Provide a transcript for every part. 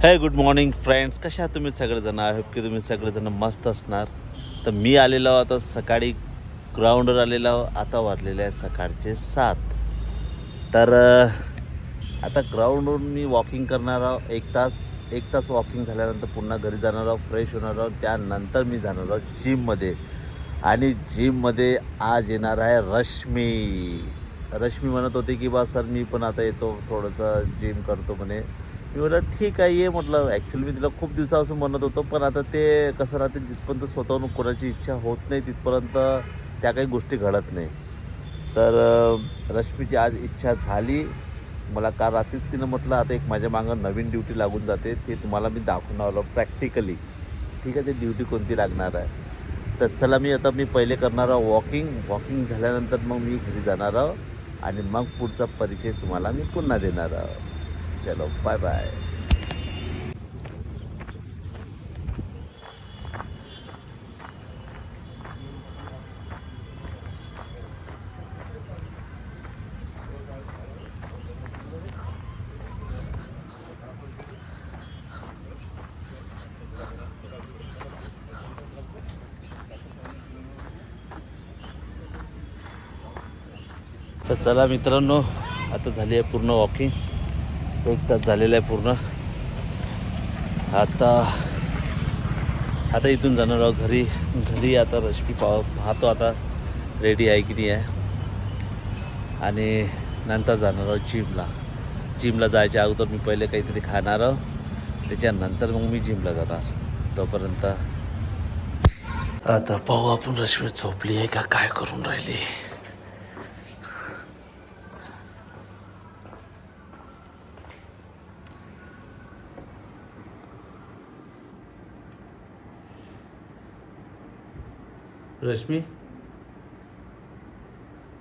हे good morning friends, कशा आहात तुम्ही सगळेजण? आय होप की तुम्ही सगळेजण मस्त असणार. तर मी आलेलो आहो आता सकाळी ग्राउंडवर आलेलो आहो. आता वाजलेले आहे सकाळचे 7. तर आता ग्राउंडवरून मी वॉकिंग करणार आहो. एक तास वॉकिंग झाल्यानंतर पुन्हा घरी जाणार आहो, फ्रेश होणार आहो. त्यानंतर मी जाणार आहो जिममध्ये. आणि जिममध्ये आज येणार आहे रश्मी म्हणत होती की बा सर मी पण आता येतो, थोडंसं जिम करतो म्हणे. मी म्हटलं ठीक आहे ये म्हटलं. ॲक्च्युली मी तिला खूप दिवसापासून म्हणत होतो, पण आता ते कसं राहते, जिथपर्यंत स्वतःहून कोणाची इच्छा होत नाही तिथपर्यंत त्या काही गोष्टी घडत नाही. तर रश्मीची आज इच्छा झाली. मला काल रात्रीच तिनं म्हटलं आता एक माझ्या मागं नवीन ड्युटी लागून जाते, ते तुम्हाला मी दाखवून आलो प्रॅक्टिकली. ठीक आहे, ते ड्युटी कोणती लागणार आहे. तर चला मी पहिले करणार आहो वॉकिंग झाल्यानंतर मग मी घरी जाणार आहो आणि मग पुढचा परिचय तुम्हाला मी पुन्हा देणार आहो. चलो बाय बाय. तर चला मित्रांनो, आता झाली आहे पूर्ण वॉकिंग. 1 तास झालेला आहे पूर्ण. आता इथून जाणार आहोत घरी. आता रश्मी पाहतो आता रेडी आहे की नाही आहे. आणि नंतर जाणार आहोत जिमला जायच्या अगोदर मी पहिले काहीतरी खाणार आहोत, त्याच्यानंतर मग मी जिमला जाणार. तोपर्यंत आता पाहू आपण रश्मी झोपली आहे का काय करून राहिली. रश्मी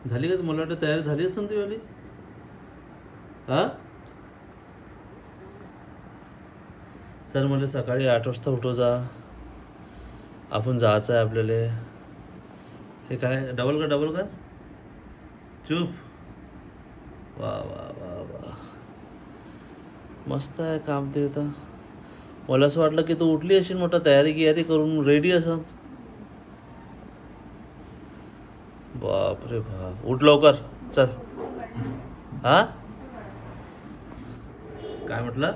झाली का? मला वाटतं तयारी झाली असेल ती वाली. हा सर मला सकाळी 8 वाजता उठो जा, आपण जायचं आहे आपल्याला. हे काय डबल का चूप. वा वा वा वा, मस्त आहे काम ते. आता मला असं वाटलं की तू उठली असेल, मोठा तयारी करून रेडी असेल. बापरे बाप, उठ लवकर चल. हा काय म्हटलं?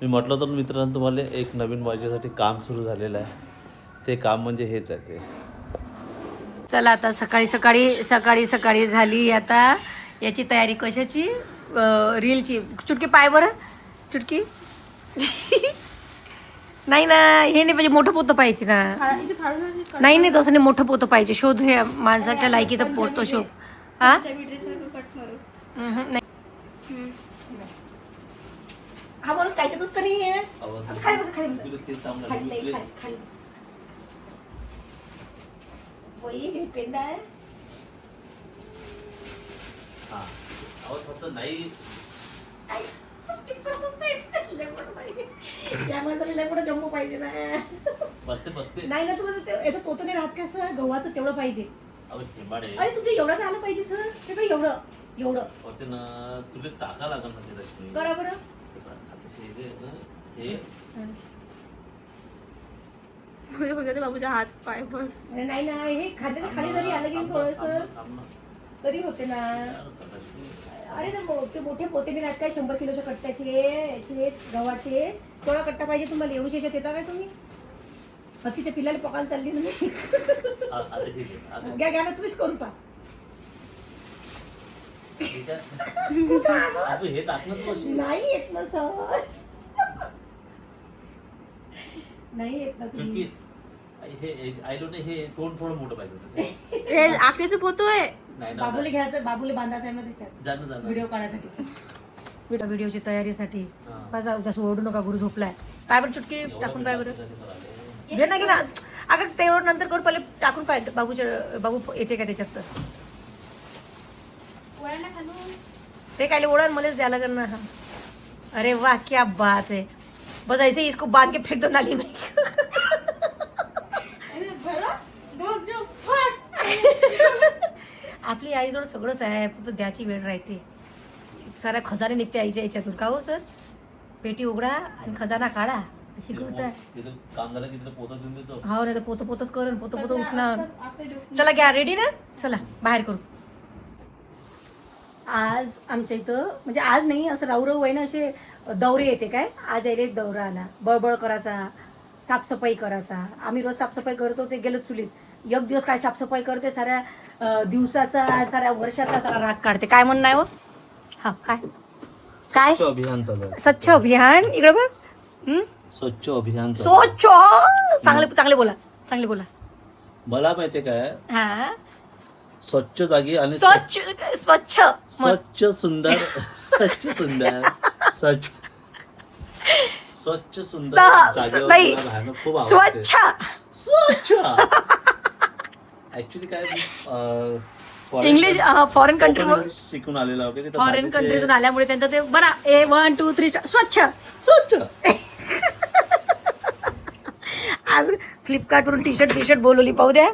मी म्हटलं तर मित्रांनो तुम्हाला एक नवीन माझ्यासाठी काम सुरू झालेलं आहे. ते काम म्हणजे हेच आहे ते. चला आता सकाळी झाली आता याची तयारी. कशाची? रीलची. चुटकी पाय बरं, चुटकी. नाही ना, हे नाही पाहिजे, मोठं पोतं पाहिजे ना. नाही तसं नाही, मोठं पोतं पाहिजे. शोध, हे माणसाच्या लायकीचं पोतं शोध. हा नाही, हा माणूस कायच्यातच तर नाही आहे. खाली वही पेंदा आहे. नाही त्या माणसाला लय मोठं जम्बो पाहिजे ना. नाही ना, तुम्हाला याचं पोतं नाही राहत का सर? गव्हाचं तेवढं पाहिजे. अरे तुझं एवढं झालं पाहिजे सर. हे बाई एवढं होते ना, तुला टाका लागल ना ते. करा बरं. बाबूचा हात पाय बस. नाही ना, हे खाद्याच्या खाली जरी आलं की थोडंसं तरी होते ना. अरे ते मोठे पोते नाही राहत काय, 100 किलोच्या कट्ट्याचे याचे गव्हाचे. थोडा कट्टा पाहिजे तुम्हाला. एवढी शेषात येता काय तुम्ही? हत्तीच्या पिल्लाला पकायला चालली तुम्ही. घ्या ना, तुम्हीच करून पहा. नाही येत ना सर, नाही येत ना तुम्ही. हे तोंड थोडं मोठं पाहिजे. हे आखरीचं पोतो आहे. बाबूला घ्यायचं, बाबूला बांधायचं आहे ना त्याच्यात व्हिडिओ काढायसाठी. व्हिडिओची तयारीसाठी. जसं ओरडू नका, गुरु झोपलाय. काय बरं चुटकी टाकून पाय बरं. घे ना. अगं तेवढं नंतर करू, पहिले टाकून पाय. बाबू येते का त्याच्यात? तर ते काय ओढा मलाच द्यायला लागेल ना. अरे वाह, क्या बात है. बस ऐसे ही इसको बांध के फेंक दो नाली में. आपली आईजवळ सगळंच आहे, फक्त द्याची वेळ राहते. साऱ्या खजाने निघते आईच्या याच्यातून. का हो सर? पेटी उघडा आणि खजाना काढा अशी करताय. काम झालं की तिला पोतं देऊन देतो. हो नाही तर पोतं पोतच करून पोतं उचणार. चला घ्या रेडी ना, चला बाहेर करू. आज आमच्या इथं म्हणजे आज नाही असं राऊ आहे ना, असे दौरे येते काय. आज यायला एक दौरा आला, बळबळ करायचा, साफसफाई करायचा. आम्ही रोज साफसफाई करतो, ते गेलो चुलीत. एक दिवस काय साफसफाई करते, साऱ्या दिवसाचा साऱ्या वर्षाचा सारा राग काढते. काय म्हणणं आहे हो? हा काय काय स्वच्छ अभियान चालू आहे. स्वच्छ अभियान इकडे बघ. स्वच्छ अभियान चालू आहे. स्वच्छ चांगले बोला, चांगले बोला. मला माहितीये काय, हा स्वच्छ जागी आणि स्वच्छ स्वच्छ स्वच्छ सुंदर स्वच्छ सुंदर स्वच्छ स्वच्छ सुंदर जागेवर नाही, तुला राहणं खूप आवडते. स्वच्छ ऍक्च्युली काय इंग्लिश फॉरेन कंट्री शिकून आलेला वगैरे तर फॉरेन माझे ते कंट्रीतून आल्यामुळे त्यांचं ते बरा 1 2 3 स्वच्छ. स्वच्छ आज फ्लिपकार्ट वरून टी शर्ट बोलवली, पाहू द्या.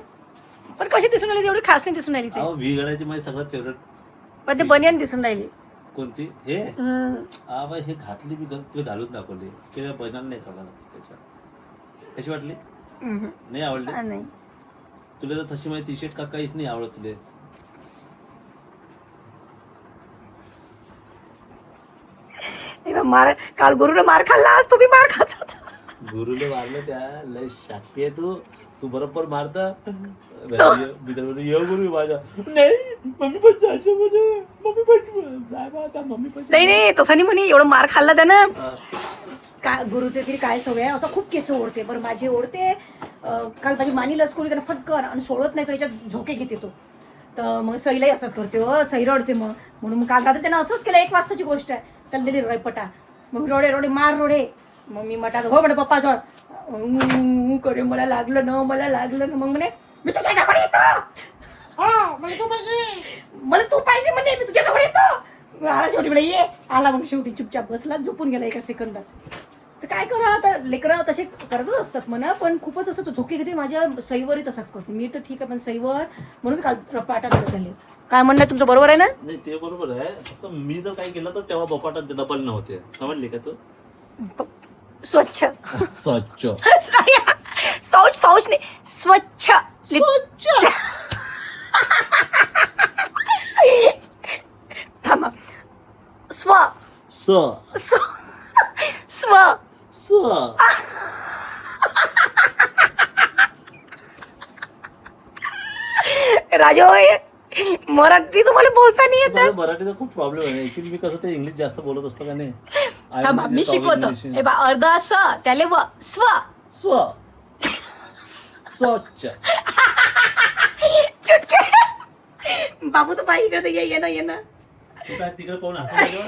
पण कशी दिसून राहिली, एवढी खास नाही दिसून राहिली ते. अहो व्ही गळ्याची माझी सगळ्यात फेवरेट. पण ते बनियन दिसून राहिली. कोणती? हे बाई हे घातली, मी तुला घालून दाखवली की बनायला नाही खाला त्याच्या. कशी वाटली? नाही आवडली? नाही तुला तर तशी माझी टी शर्ट का काहीच नाही आवडत तुला. मार काल गुरुने मार खाल्ला, आज तुम्ही मार खात होता. गुरुने मारलं त्या लय शाकी आहे तू बरोबर मारता. ये गुरु माझ्या नाही मम्मी पण जायचं म्हणे, मम्मी पण जाय मम्मी पण. नाही तसं नाही म्हणे, एवढं मार खाल्ला त्यानं. काय गुरुचे तरी काय सवय आहे, असं खूप केस ओढते. बरं माझी ओढते. काल माझी मानी लचकवली त्यानं फटकन आणि सोडत नाही, तो याच्यात झोके घेते तो. तर मग सईलाही असंच करते हो, सई रडते मग. म्हणून काल रात्री त्यानं असंच केलं. 1 वाजताची गोष्ट आहे. त्याला दिली रयपटा. मग रोडे मार रोडे. मग मी म्हटलं हो म्हणे पप्पा जवळ करे, मला लागलं ना मग म्हणे मी तुझ्याजवळ येतो, मला तू पाहिजे म्हणे, मी तुझ्याजवळ येतो. आला शेवटी म्हणे ये. आला मग शेवटी चुपचाप बसला, झोपून गेला 1 सेकंदात. तर काय करा आता, लेकरं तसे करतच असतात म्हणा, पण खूपच असं तो झोके घेते. माझ्या सईवरही तसाच करतो मी. तर ठीक आहे पण सईवर म्हणून काल रपाटा करत झाले. काय म्हणणं तुमचं बरोबर आहे ना? नाही ते बरोबर आहे, फक्त मी जर काही केलं तर तेव्हा बपाटा डबल नव्हते. समजली का तू? स्वच्छ स्वच्छ शौच नाही, स्वच्छ थांबा. स्व राजो, मराठी तुम्हाला बोलता नाही येत? मला मराठीचा खूप प्रॉब्लेम आहे ऍक्च्युली. मी कसं ते इंग्लिश जास्त बोलत असतो का नाही. थांबा मी शिकवतो. अर्धा स त्याले व स्व स्वच्छ. चुटके बाबू तर बाई इकडे ये ना. तू काय तिकडे पाहून हसू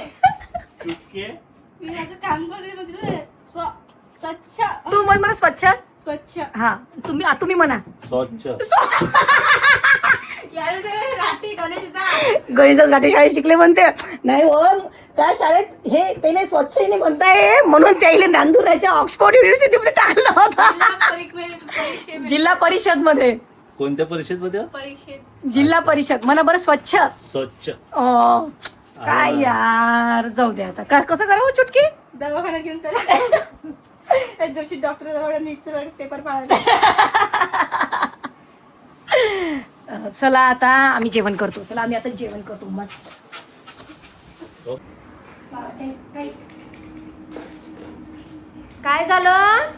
चुटके. मी माझं काम करते मग तिथे स्वच्छ. तू म्हण मला स्वच्छ. हा तुम्ही म्हणा स्वच्छ. गणेशदास घाटे शाळेत शिकले म्हणते. नाही हो, त्या शाळेत हे ते नाही स्वच्छ नाही म्हणताय, म्हणून त्याला नांदुराच्या ऑक्सफोर्ड युनिव्हर्सिटी मध्ये टाकलं होता. जिल्हा परिषद मध्ये. कोणत्या परिषद मध्ये? जिल्हा परिषद. म्हणा बरं स्वच्छ. काय यार, जाऊ दे आता. कसं करावं चुटकी? दवाखान्यात घेऊन चला. जोशी डॉक्टर जवळ नीटचं पेपर पाळायला. चला आता आम्ही जेवण करतो. मस्त. काय झालं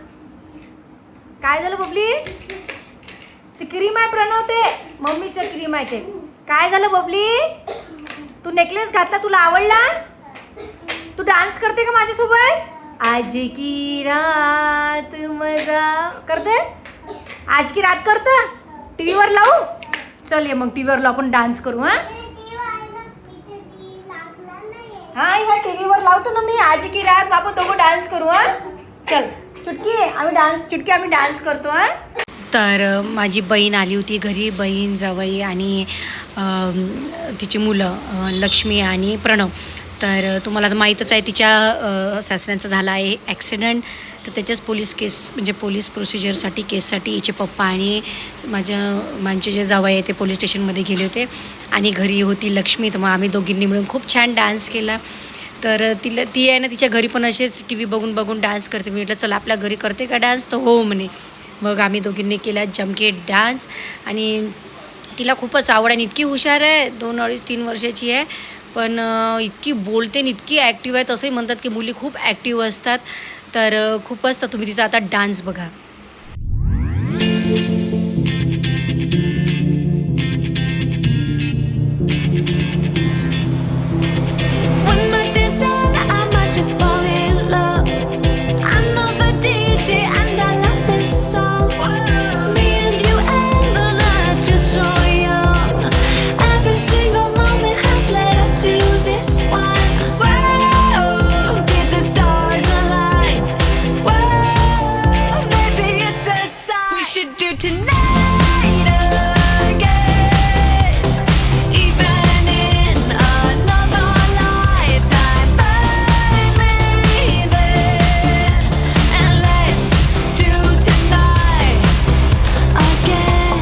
बबली? ती क्रीम आहे प्रणवते, मम्मीचं क्रीम आहे ते. काय झालं बबली? तू नेकलेस घातला, तुला आवडला? तू डान्स करते का माझ्यासोबत? आज की रात मजा करते. आज की रात करता? टीव्हीवर लावू? चल ये मग टीव्हीवर लावू, आपण डान्स करू. ह्या टीव्हीवर लावतो ना मी. आज की रात आपण दोघं डान्स करू. चल चुटकी आम्ही डान्स करतो. तर माझी बहीण आली होती घरी. बहीण, जावई आणि तिची मुलं लक्ष्मी आणि प्रणव. तर तुम्हाला तर माहीतच आहे तिच्या सासऱ्यांचा झाला आहे ॲक्सिडेंट. तर त्याच्याच पोलीस केस म्हणजे पोलीस प्रोसिजरसाठी केससाठी हिचे पप्पा आणि आमचे जे जावई आहे ते पोलीस स्टेशनमध्ये गेले होते. आणि घरी होती लक्ष्मी. तर मग आम्ही दोघींनी मिळून खूप छान डान्स केला. तर ती आहे ना तिच्या घरी पण असेच टी व्ही बघून डान्स करते. मी म्हटलं चला आपल्या घरी करते का डान्स, तर हो म्हणे. मग आम्ही दोघींनी केला जमके डान्स. आणि तिला खूपच आवड आहे. इतकी हुशार आहे, 2, 2.5, 3 वर्षाची आहे, पण इतकी बोलते आणि इतकी ॲक्टिव्ह आहे. तसंही म्हणतात की मुली खूप ॲक्टिव्ह असतात. तर खूपच. तर तुम्ही तिचा आता डान्स बघा. When my days end, I might just fall in love. I know the DJ and I love this song. Me and you and the night feel so young. Every single moment has led up to this one. Whoa, did the stars align? Whoa, maybe it's a sign. We should do tonight again, even in another lifetime. Find me then, and let's do tonight again.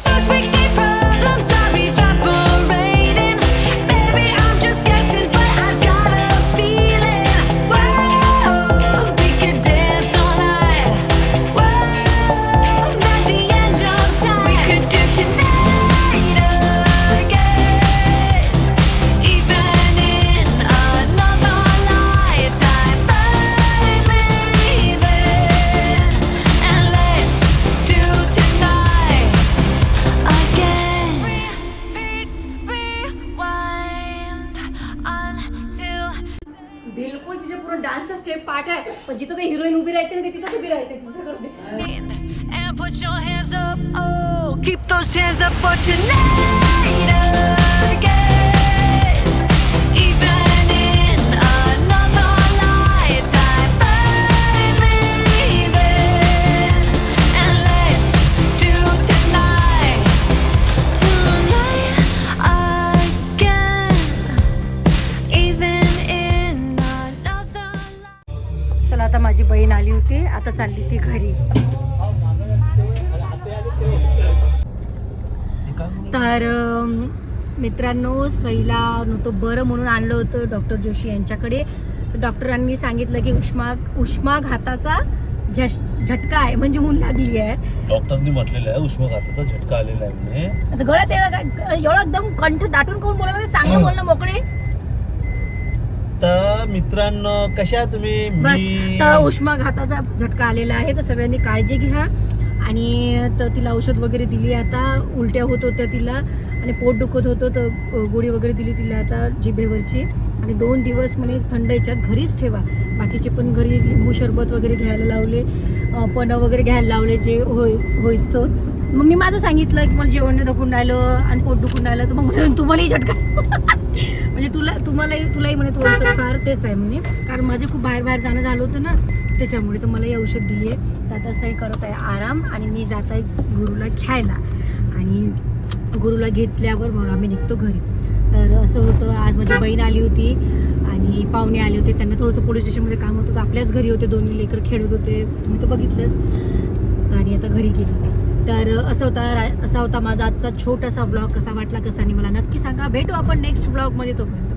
Those wicked problems are evaporating. Baby, I'm just guessing, but I've got a feeling. Whoa, we could dance all night. Whoa, not the end of time. We could do tonight again, even in another lifetime. Find me then, and let's do tonight again. Rewind until बिलकुल तिचे पूर्ण डान्सचा step पाठ आहे. पण जिथं काही heroine उभी राहते ना ते तिथंच उभी राहते. तुझं करते. and put your hands up. Oh, keep those hands up for tonight again, even in another lifetime. Find me then, and let's do tonight again, even in another. चला आता माझी बहीण आली होती. आता चालली ती घरी. तर मित्रांनो, सईला नव्हतं बरं म्हणून आणलं होतं डॉक्टर जोशी यांच्याकडे. तर डॉक्टरांनी सांगितलं की उष्माघाताचा झटका आहे, म्हणजे ऊन लागली आहे. डॉक्टरनी म्हटलेलं आहे उष्माघाताचा झटका आलेला आहे म्हणे. आता गळ्यात एवढं एकदम कंठ दाटून करून बोलायला, चांगलं बोलणं मोकळे. तर मित्रांनो कशा आहात तुम्ही? बस, तर उष्माघाताचा झटका आलेला आहे. तर सगळ्यांनी काळजी घ्या. आणि तर तिला औषध वगैरे दिली. आता उलट्या होत होत्या तिला आणि पोट दुखत होतं, तर गोळी वगैरे दिली तिला आता जिभेवरची. आणि 2 दिवस म्हणे थंड याच्यात घरीच ठेवा. बाकीचे पण घरी लिंबू सरबत वगैरे घ्यायला लावले, पणं वगैरे घ्यायला लावले जे होईस तर. मग मी माझं सांगितलं की मला जेवण नाही दुखून राहिलं आणि पोट दुखून राहिलं. तर मग म्हणे तुम्हालाही झटका म्हणजे तुलाही म्हणे थोडंसं फार तेच आहे म्हणे, कारण माझे खूप बाहेर जाणं झालं होतं ना, त्याच्यामुळे. तर मला ही औषध दिली आहे. तर आता सही करत आहे आराम आणि मी जात आहे गुरुला घ्यायला. आणि गुरुला घेतल्यावर मग आम्ही निघतो घरी. तर असं होतं. आज माझी बहीण आली होती आणि पाहुणे आले होते. त्यांना थोडंसं पोलीस स्टेशनमध्ये काम होतं. आपल्याच घरी होते, दोन्ही लेकर खेळत होते, तुम्ही तर बघितलंच. आणि आता घरी गेली. तर असा होता माझा आजचा छोटासा व्लॉग. कसा वाटला कसा नाही मला नक्की सांगा. भेटू आपण नेक्स्ट व्लॉगमध्ये. तोपर्यंत